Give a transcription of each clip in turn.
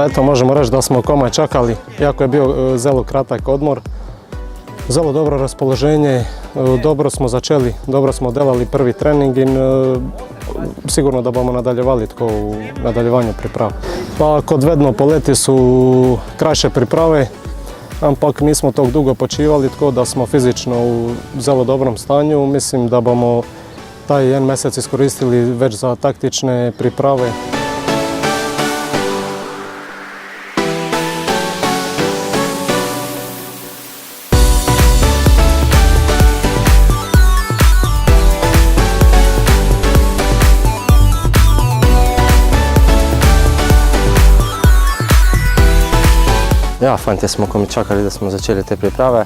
Pa eto, možemo reći da smo komaj čakali, iako je bio zelo kratak odmor. Zelo dobro raspoloženje, dobro smo začeli, dobro smo delali prvi trening in sigurno da bomo nadaljevali tako v nadaljevanju priprav. Pa kot vedno poleti su krajše priprave, ampak nismo tako dugo počivali, tako da smo fizično u zelo dobrom stanju. Mislim da bomo taj en mesec iskoristili već za taktične priprave. Ja, fantje smo komaj čakali, da smo začeli te priprave.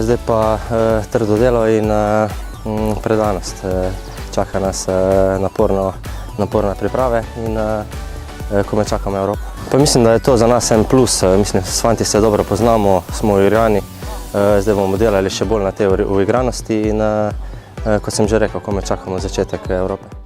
Zdaj pa trdo delo in predanost. Čaka nas naporne priprave in komaj čakamo Evropo. Pa mislim, da je to za nas en plus. Mislim, s fanti se dobro poznamo, smo uigrani. Zdaj bomo delali še bolj na tej uigranosti in kot sem že rekel, komaj čakamo začetek Evrope.